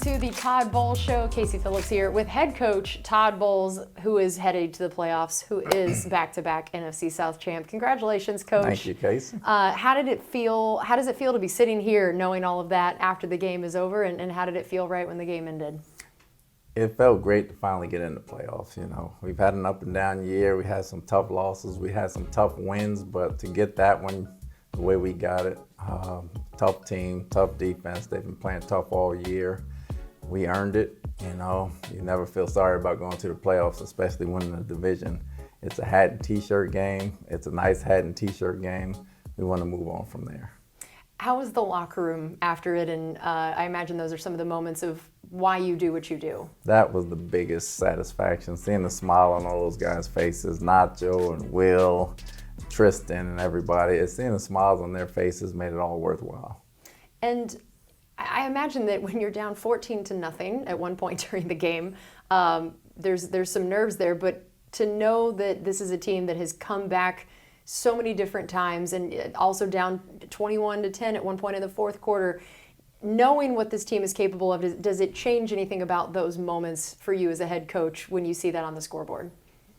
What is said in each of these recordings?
to the Todd Bowles Show. Casey Phillips here with head coach Todd Bowles, who is headed to the playoffs, who is back-to-back NFC South champ. Congratulations, Coach. Thank you, Casey. How did it feel? How does it feel to be sitting here knowing all of that after the game is over, and how did it feel right when the game ended? It felt great to finally get in the playoffs. You know, we've had an up and down year. We had some tough losses. We had some tough wins, but to get that one the way we got it, tough team, tough defense. They've been playing tough all year. We earned it. You know, you never feel sorry about going to the playoffs, especially winning the division. It's a hat and t-shirt game. It's a nice hat and t-shirt game. We want to move on from there. How was the locker room after it? And I imagine those are some of the moments of why you do what you do. That was the biggest satisfaction, seeing the smile on all those guys' faces, Nacho and Will, Tristan and everybody. It's seeing the smiles on their faces made it all worthwhile. And I imagine that when you're down 14-0 at one point during the game, there's some nerves there, but to know that this is a team that has come back so many different times and also down 21-10 at one point in the fourth quarter, knowing what this team is capable of, does it change anything about those moments for you as a head coach when you see that on the scoreboard?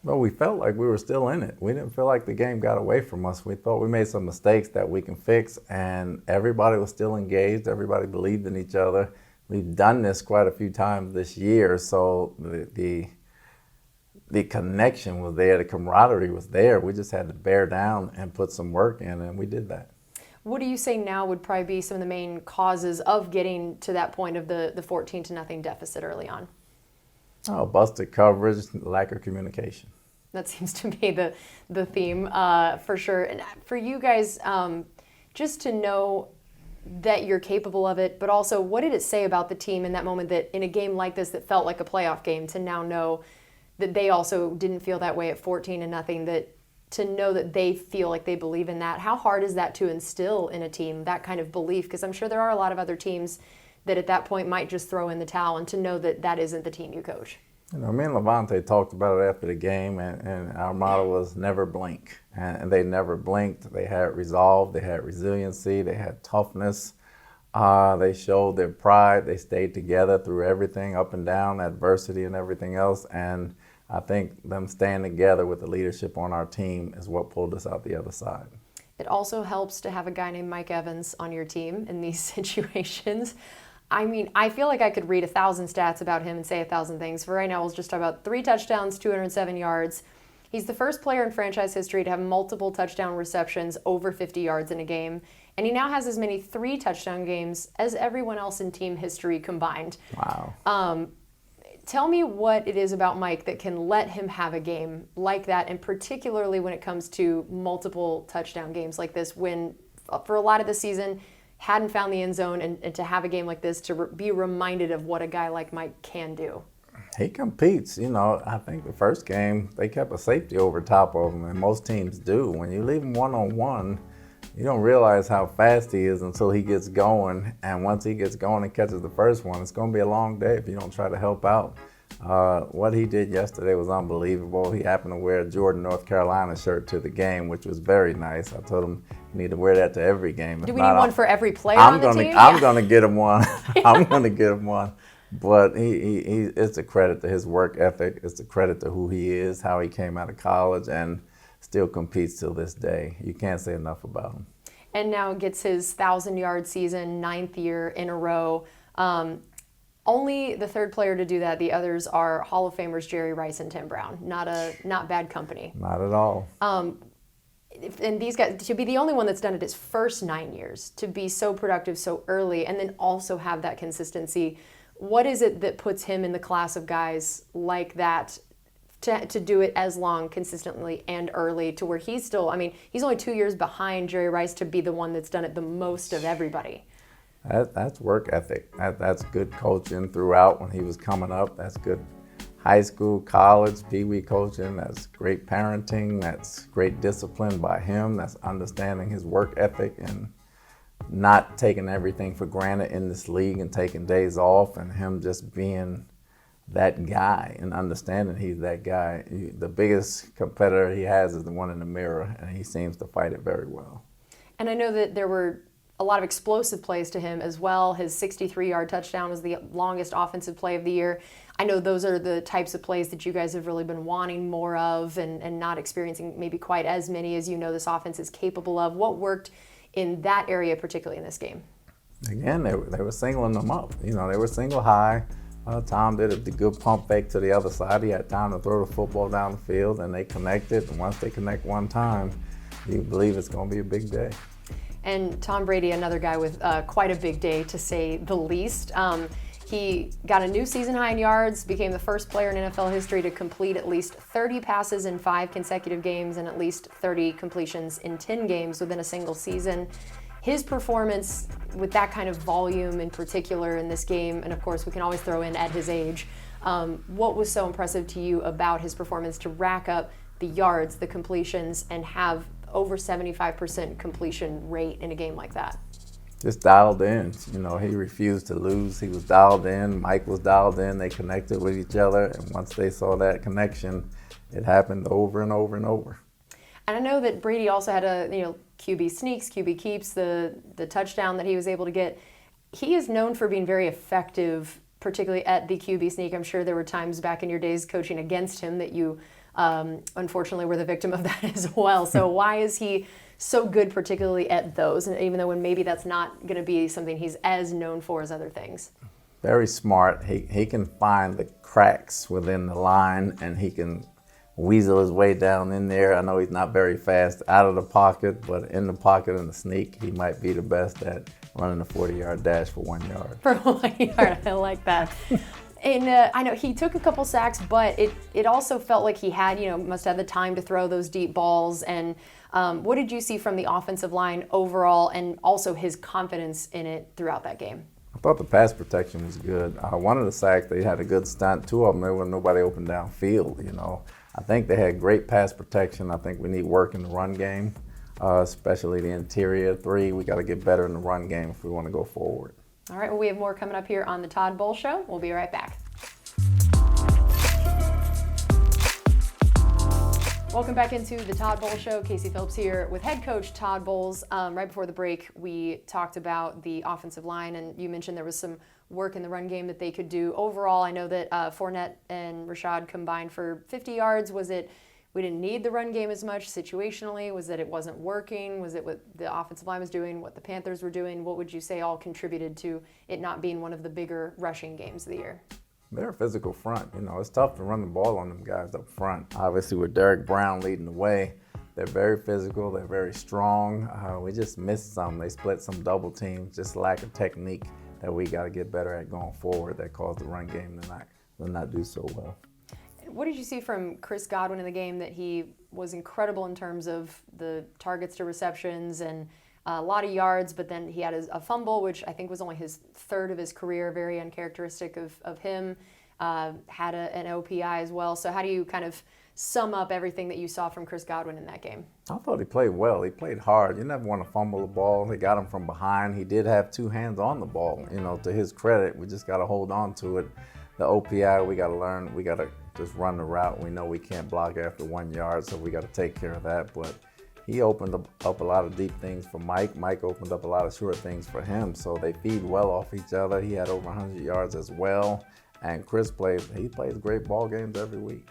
Well, we felt like we were still in it. We didn't feel like the game got away from us. We thought we made some mistakes that we can fix, and everybody was still engaged. Everybody believed in each other. We've done this quite a few times this year, so the connection was there, the camaraderie was there. We just had to bear down and put some work in, and we did that. What do you say now would probably be some of the main causes of getting to that point of the 14-0 deficit early on? Oh, busted coverage, lack of communication. That seems to be the theme for sure. And for you guys, just to know that you're capable of it, but also what did it say about the team in that moment that in a game like this that felt like a playoff game to now know that they also didn't feel that way at 14-0, that to know that they feel like they believe in that? How hard is that to instill in a team, that kind of belief? Because I'm sure there are a lot of other teams that at that point might just throw in the towel, and to know that that isn't the team you coach. You know, me and Levante talked about it after the game, and our motto was never blink. And they never blinked. They had resolve, they had resiliency, they had toughness. They showed their pride. They stayed together through everything, up and down, adversity and everything else. And I think them staying together with the leadership on our team is what pulled us out the other side. It also helps to have a guy named Mike Evans on your team in these situations. I mean, I feel like I could read 1,000 stats about him and say 1,000 things. For right now, we'll just talk about 3 touchdowns, 207 yards. He's the first player in franchise history to have multiple touchdown receptions over 50 yards in a game. And he now has as many 3 touchdown games as everyone else in team history combined. Wow. Tell me what it is about Mike that can let him have a game like that, and particularly when it comes to multiple touchdown games like this, when for a lot of the season hadn't found the end zone, and to have a game like this, to be reminded of what a guy like Mike can do. He competes. You know, I think the first game, they kept a safety over top of him, and most teams do. When you leave him one-on-one, you don't realize how fast he is until he gets going. And once he gets going and catches the first one, it's going to be a long day if you don't try to help out. What he did yesterday was unbelievable. He happened to wear a Jordan, North Carolina shirt to the game, which was very nice. I told him you need to wear that to every game. Do we need one for every player on the team? I'm going to get him one. I'm going to get him one. But it's a credit to his work ethic. It's a credit to who he is, how he came out of college, and still competes till this day. You can't say enough about him. And now gets his 1,000-yard season, 9th year in a row. Only the third player to do that. The others are Hall of Famers Jerry Rice and Tim Brown. Not bad company. Not at all. And these guys, to be the only one that's done it his first 9 years, to be so productive so early, and then also have that consistency. What is it that puts him in the class of guys like that to do it as long, consistently, and early, to where he's still, I mean, he's only 2 years behind Jerry Rice to be the one that's done it the most of everybody? That's work ethic. That's good coaching throughout when he was coming up. That's good high school, college, pee-wee coaching. That's great parenting. That's great discipline by him. That's understanding his work ethic and not taking everything for granted in this league and taking days off, and him just being that guy and understanding he's that guy. The biggest competitor he has is the one in the mirror, and he seems to fight it very well. And I know that there were a lot of explosive plays to him as well. His 63-yard touchdown was the longest offensive play of the year. I know those are the types of plays that you guys have really been wanting more of and not experiencing maybe quite as many as you know this offense is capable of. What worked in that area, particularly in this game? Again, they were singling them up. They were single high. Tom did a good pump fake to the other side. He had time to throw the football down the field, and they connected. And once they connect one time, you believe it's going to be a big day. And Tom Brady, another guy with quite a big day, to say the least. He got a new season high in yards, became the first player in NFL history to complete at least 30 passes in 5 consecutive games and at least 30 completions in 10 games within a single season. His performance with that kind of volume in particular in this game, and of course we can always throw in at his age, what was so impressive to you about his performance to rack up the yards, the completions, and have over 75% completion rate in a game like that? Just dialed in. He refused to lose. He was dialed in. Mike was dialed in. They connected with each other, and once they saw that connection, it happened over and over and over. And I know that Brady also had QB sneaks, QB keeps, the touchdown that he was able to get. He is known for being very effective, particularly at the QB sneak. I'm sure there were times back in your days coaching against him that you unfortunately were the victim of that as well. So why is he so good, particularly at those, and even though when maybe that's not going to be something he's as known for as other things? Very smart. He can find the cracks within the line, and he can weasel his way down in there. I know he's not very fast out of the pocket, but in the pocket and the sneak, he might be the best at running a 40-yard dash for 1 yard. For 1 yard, I like that. And I know he took a couple sacks, but it also felt like he had, must have the time to throw those deep balls. And what did you see from the offensive line overall, and also his confidence in it throughout that game? I thought the pass protection was good. One of the sacks, they had a good stunt. 2 of them, there was nobody open downfield. I think they had great pass protection. I think we need work in the run game, especially the interior 3. We got to get better in the run game if we want to go forward. All right, well, we have more coming up here on the Todd Bowles Show. We'll be right back. Welcome back into the Todd Bowles Show. Casey Phillips here with head coach Todd Bowles. Right before the break, we talked about the offensive line, and you mentioned there was some work in the run game that they could do. Overall, I know that Fournette and Rashad combined for 50 yards. Was it we didn't need the run game as much situationally? Was that it wasn't working? Was it what the offensive line was doing, what the Panthers were doing? What would you say all contributed to it not being one of the bigger rushing games of the year? They're a physical front. It's tough to run the ball on them guys up front. Obviously, with Derek Brown leading the way, they're very physical. They're very strong. We just missed some. They split some double teams, just lack of technique that we got to get better at going forward that caused the run game to not do so well. What did you see from Chris Godwin in the game that he was incredible in terms of the targets to receptions and a lot of yards, but then he had a fumble, which I think was only his 3rd of his career, very uncharacteristic of him, had an OPI as well. So how do you kind of sum up everything that you saw from Chris Godwin in that game? I thought he played well. He played hard. You never want to fumble the ball. They got him from behind. He did have 2 hands on the ball. To his credit, we just got to hold on to it. The OPI, we got to learn. We got to just run the route. We know we can't block after 1 yard, so we got to take care of that. But he opened up a lot of deep things for Mike. Mike opened up a lot of short things for him, so they feed well off each other. He had over 100 yards as well. And Chris plays great ball games every week.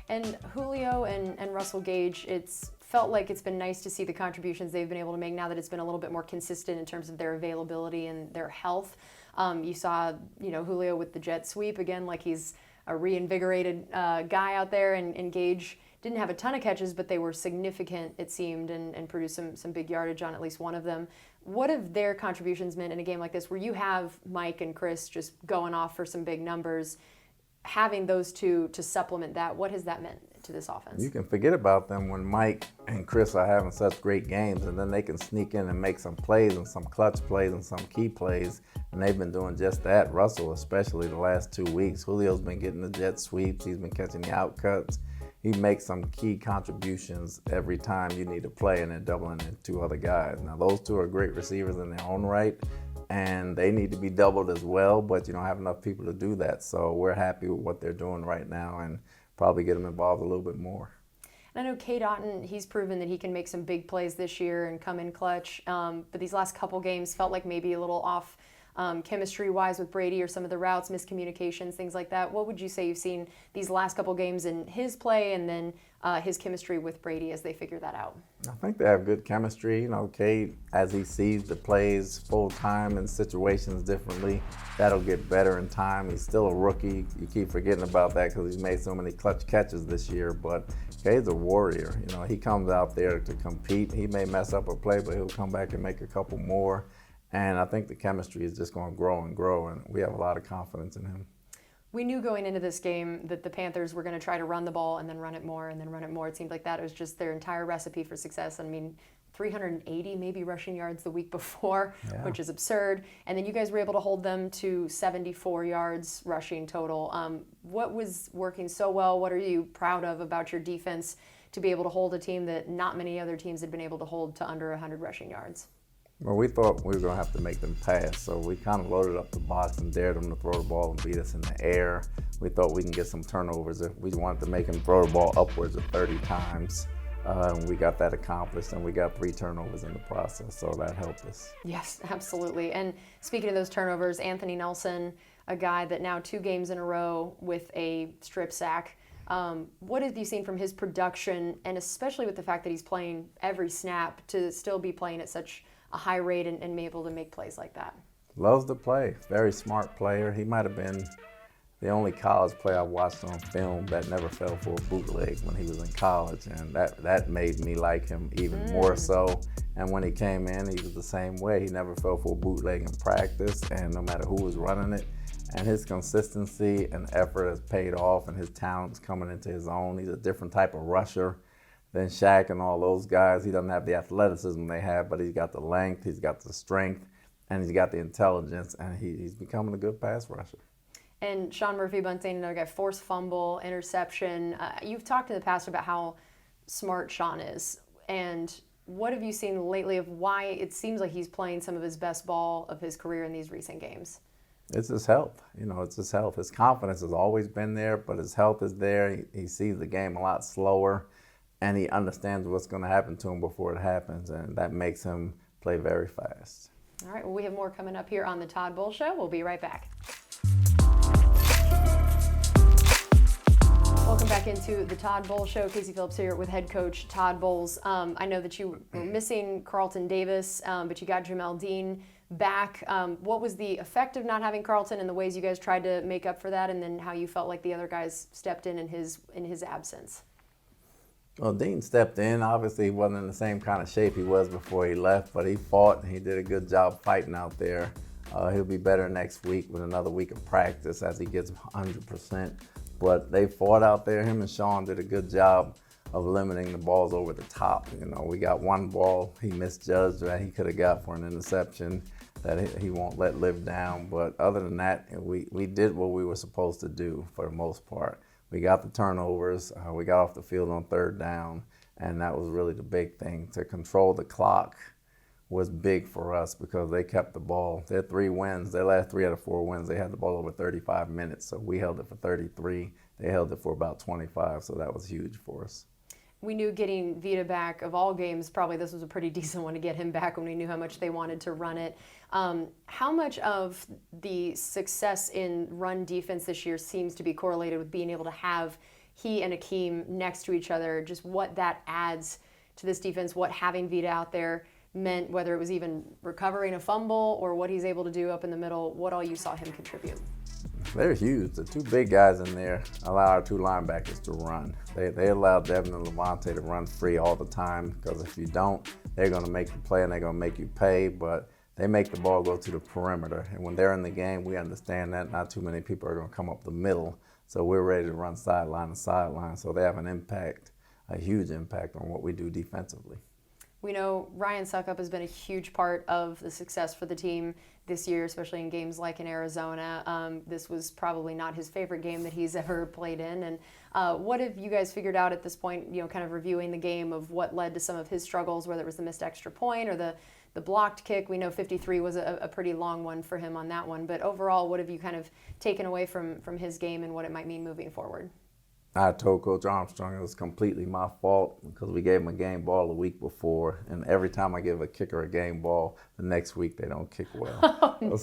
And Julio and Russell Gage, it's felt like it's been nice to see the contributions they've been able to make now that it's been a little bit more consistent in terms of their availability and their health. You saw, Julio with the jet sweep again, like he's a reinvigorated guy out there, and Gage didn't have a ton of catches, but they were significant, it seemed, and produced some big yardage on at least one of them. What have their contributions meant in a game like this where you have Mike and Chris just going off for some big numbers? Having those two to supplement that, what has that meant to this offense? You can forget about them when Mike and Chris are having such great games, and then they can sneak in and make some plays and some clutch plays and some key plays, and they've been doing just that. Russell, especially the last 2 weeks. Julio's been getting the jet sweeps. He's been catching the outcuts. He makes some key contributions every time you need to play, and they're doubling in 2 other guys. Now, those 2 are great receivers in their own right, and they need to be doubled as well, but you don't have enough people to do that. So we're happy with what they're doing right now and probably get them involved a little bit more. And I know Cade Otton, he's proven that he can make some big plays this year and come in clutch. But these last couple games felt like maybe a little off chemistry-wise with Brady, or some of the routes, miscommunications, things like that. What would you say you've seen these last couple games in his play, and then his chemistry with Brady as they figure that out? I think they have good chemistry. You know, Cade, as he sees the plays full time and situations differently, that'll get better in time. He's still a rookie. You keep forgetting about that because he's made so many clutch catches this year. But Cade's a warrior. You know, he comes out there to compete. He may mess up a play, but he'll come back and make a couple more. And I think the chemistry is just going to grow and grow, and we have a lot of confidence in him. We knew going into this game that the Panthers were going to try to run the ball and then run it more and then run it more. It seemed like that was just their entire recipe for success. I mean, 380 maybe rushing yards the week before, which is absurd. And then you guys were able to hold them to 74 yards rushing total. What was working so well? What are you proud of about your defense to be able to hold a team that not many other teams had been able to hold to under 100 rushing yards? Well, we thought we were going to have to make them pass, so we kind of loaded up the box and dared them to throw the ball and beat us in the air. We thought we can get some turnovers. We wanted to make them throw the ball upwards of 30 times. And we got that accomplished, and we got 3 turnovers in the process, so that helped us. Yes, absolutely. And speaking of those turnovers, Anthony Nelson, a guy that now 2 games in a row with a strip sack. What have you seen from his production, and especially with the fact that he's playing every snap, to still be playing at such a high rate and be able to make plays like that? Loves to play. Very smart player. He might have been the only college player I watched on film that never fell for a bootleg when he was in college, and that made me like him even more so. And when he came in, he was the same way. He never fell for a bootleg in practice, and no matter who was running it. And his consistency and effort has paid off, and his talent's coming into his own. He's a different type of rusher than Shaq and all those guys. He doesn't have the athleticism they have, but he's got the length, he's got the strength, and he's got the intelligence, and he's becoming a good pass rusher. And Sean Murphy-Bunting, another guy, forced fumble, interception. You've talked in the past about how smart Sean is, and what have you seen lately of why it seems like he's playing some of his best ball of his career in these recent games? It's his health. You know, it's his health. His confidence has always been there, but his health is there. He sees the game a lot slower, and he understands what's going to happen to him before it happens, and that makes him play very fast. All right, well, we have more coming up here on the Todd Bowles Show. We'll be right back. Welcome back into the Todd Bowles Show. Casey Phillips here with head coach Todd Bowles. I know that you were missing Carlton Davis, but you got Jamel Dean back. What was the effect of not having Carlton, and the ways you guys tried to make up for that, and then how you felt like the other guys stepped in his absence? Well, Dean stepped in. Obviously, he wasn't in the same kind of shape he was before he left, but he fought, and he did a good job fighting out there. He'll be better next week with another week of practice as he gets 100%. But they fought out there. Him and Sean did a good job of limiting the balls over the top. You know, we got one ball he misjudged that he could have got for an interception that he won't let live down. But other than that, we did what we were supposed to do for the most part. We got the turnovers. We got off the field on 3rd down, and that was really the big thing. To control the clock was big for us because they kept the ball. Their 3 wins, their last 3 out of 4 wins, they had the ball over 35 minutes. So we held it for 33. They held it for about 25, so that was huge for us. We knew getting Vita back, of all games, probably this was a pretty decent one to get him back when we knew how much they wanted to run it. How much of the success in run defense this year seems to be correlated with being able to have he and Akeem next to each other, just what that adds to this defense, what having Vita out there meant, whether it was even recovering a fumble or what he's able to do up in the middle, what all you saw him contribute? They're huge. The 2 big guys in there allow our 2 linebackers to run. They allow Devin and Levante to run free all the time, because if you don't, they're going to make the play and they're going to make you pay, but they make the ball go to the perimeter. And when they're in the game, we understand that not too many people are going to come up the middle, so we're ready to run sideline to sideline. So they have an impact, a huge impact on what we do defensively. We know Ryan Succop has been a huge part of the success for the team this year, especially in games like in Arizona. This was probably not his favorite game that he's ever played in. And what have you guys figured out at this point, you know, kind of reviewing the game, of what led to some of his struggles, whether it was the missed extra point or the blocked kick? We know 53 was a pretty long one for him on that one. But overall, what have you kind of taken away from his game and what it might mean moving forward? I told Coach Armstrong it was completely my fault because we gave him a game ball the week before, and every time I give a kicker a game ball, the next week they don't kick well. Oh, no.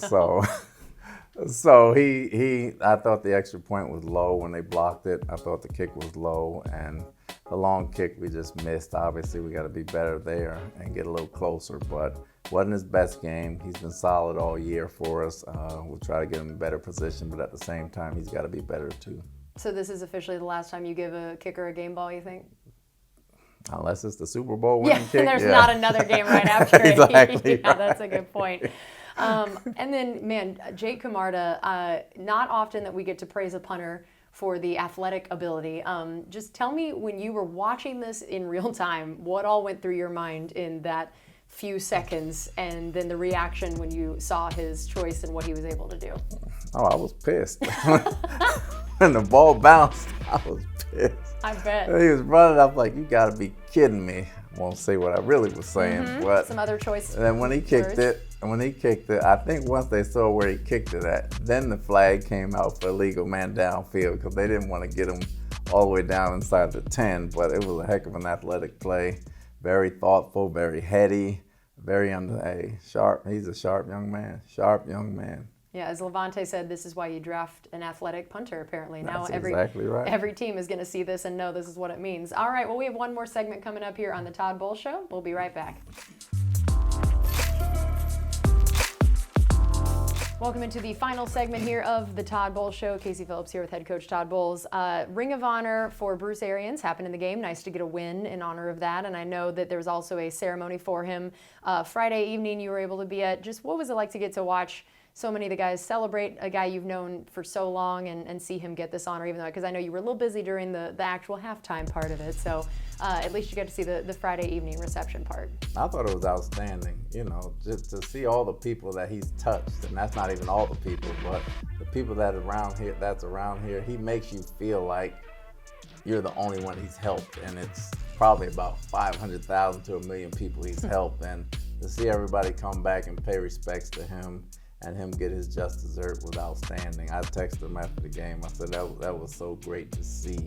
So I thought the extra point was low when they blocked it. I thought the kick was low, and the long kick we just missed. Obviously, we got to be better there and get a little closer, but wasn't his best game. He's been solid all year for us. We'll try to get him in better position, but at the same time, he's got to be better too. So this is officially the last time you give a kicker a game ball, you think? Unless it's the Super Bowl winning kick. There's not another game right after it. Exactly. Yeah, that's a good point. And then, man, Jake Camarda, not often that we get to praise a punter for the athletic ability. Just tell me, when you were watching this in real time, what all went through your mind in that few seconds, and then the reaction when you saw his choice and what he was able to do? Oh, I was pissed. When the ball bounced, I was pissed. I bet. He was running up like, you got to be kidding me. I won't say what I really was saying, but some other choice. And then when he kicked it, I think once they saw where he kicked it at, then the flag came out for illegal man downfield because they didn't want to get him all the way down inside the 10. But it was a heck of an athletic play, very thoughtful, very heady, very sharp. He's a sharp young man. Sharp young man. Yeah, as Levante said, this is why you draft an athletic punter, apparently. Now That's exactly right. Every team is going to see this and know this is what it means. All right, well, we have one more segment coming up here on the Todd Bowles Show. We'll be right back. Welcome into the final segment here of the Todd Bowles Show. Casey Phillips here with head coach Todd Bowles. Ring of Honor for Bruce Arians happened in the game. Nice to get a win in honor of that. And I know that there was also a ceremony for him Friday evening you were able to be at. Just what was it like to get to watch so many of the guys celebrate a guy you've known for so long and see him get this honor, even though, because I know you were a little busy during the actual halftime part of it. So at least you got to see the Friday evening reception part. I thought it was outstanding, just to see all the people that he's touched, and that's not even all the people, but the people that's around here, he makes you feel like you're the only one he's helped, and it's probably about 500,000 to 1 million people he's helped, and to see everybody come back and pay respects to him and him get his just dessert was outstanding. I texted him after the game. I said that was so great to see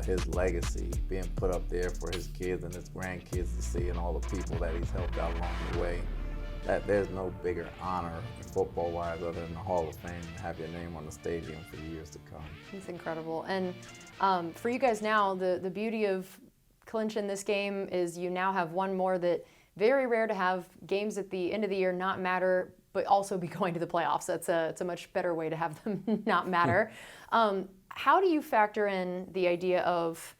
his legacy being put up there for his kids and his grandkids to see, and all the people that he's helped out along the way. That there's no bigger honor football-wise other than the Hall of Fame to have your name on the stadium for years to come. It's incredible. And for you guys now, the beauty of clinching this game is you now have one more that very rare to have games at the end of the year not matter, but also be going to the playoffs. It's a much better way to have them not matter. How do you factor in the idea of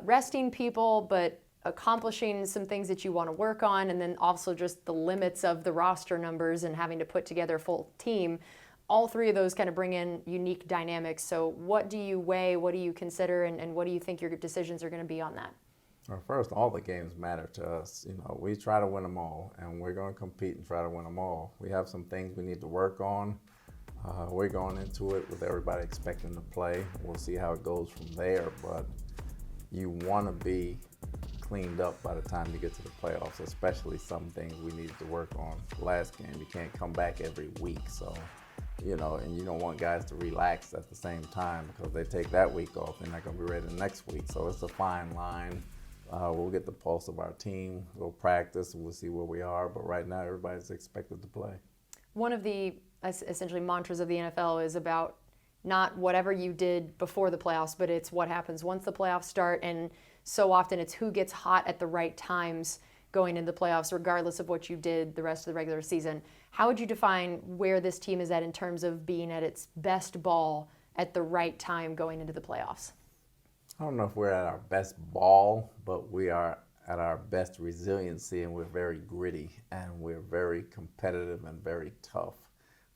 resting people, but accomplishing some things that you want to work on, and then also just the limits of the roster numbers and having to put together a full team? All three of those kind of bring in unique dynamics. So what do you weigh, what do you consider, and what do you think your decisions are going to be on that? Well, first, all the games matter to us. We try to win them all, and we're going to compete and try to win them all. We have some things we need to work on. We're going into it with everybody expecting to play. We'll see how it goes from there, but you want to be cleaned up by the time you get to the playoffs, especially some things we needed to work on. Last game, you can't come back every week, so and you don't want guys to relax at the same time, because they take that week off, they're not going to be ready the next week. So it's a fine line. We'll get the pulse of our team. We'll practice. We'll see where we are. But right now, everybody's expected to play. One of the essentially mantras of the NFL is about not whatever you did before the playoffs, but it's what happens once the playoffs start. And so often it's who gets hot at the right times going into the playoffs, regardless of what you did the rest of the regular season. How would you define where this team is at in terms of being at its best ball at the right time going into the playoffs? I don't know if we're at our best ball, but we are at our best resiliency, and we're very gritty, and we're very competitive and very tough,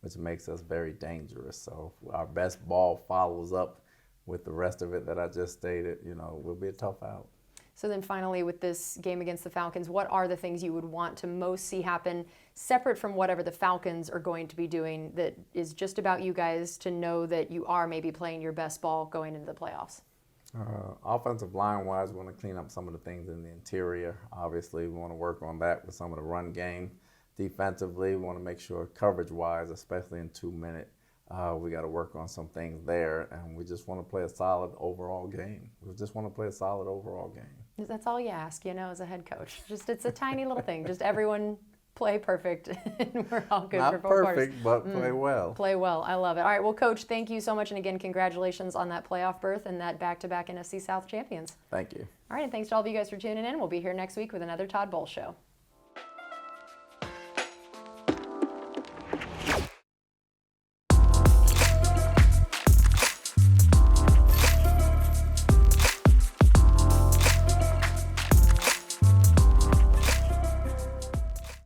which makes us very dangerous. So if our best ball follows up with the rest of it that I just stated, we'll be a tough out. So then finally, with this game against the Falcons, what are the things you would want to most see happen, separate from whatever the Falcons are going to be doing, that is just about you guys to know that you are maybe playing your best ball going into the playoffs? Offensive line-wise, we want to clean up some of the things in the interior. Obviously, we want to work on that with some of the run game. Defensively, we want to make sure coverage-wise, especially in 2-minute, We got to work on some things there, and we just want to play a solid overall game. We just want to play a solid overall game. That's all you ask, as a head coach. Just it's a tiny little thing. Just everyone play perfect, and we're all good for Not both perfect, but play well. Play well. I love it. All right, well, Coach, thank you so much, and again, congratulations on that playoff berth and that back-to-back NFC South champions. Thank you. All right, and thanks to all of you guys for tuning in. We'll be here next week with another Todd Bowles Show.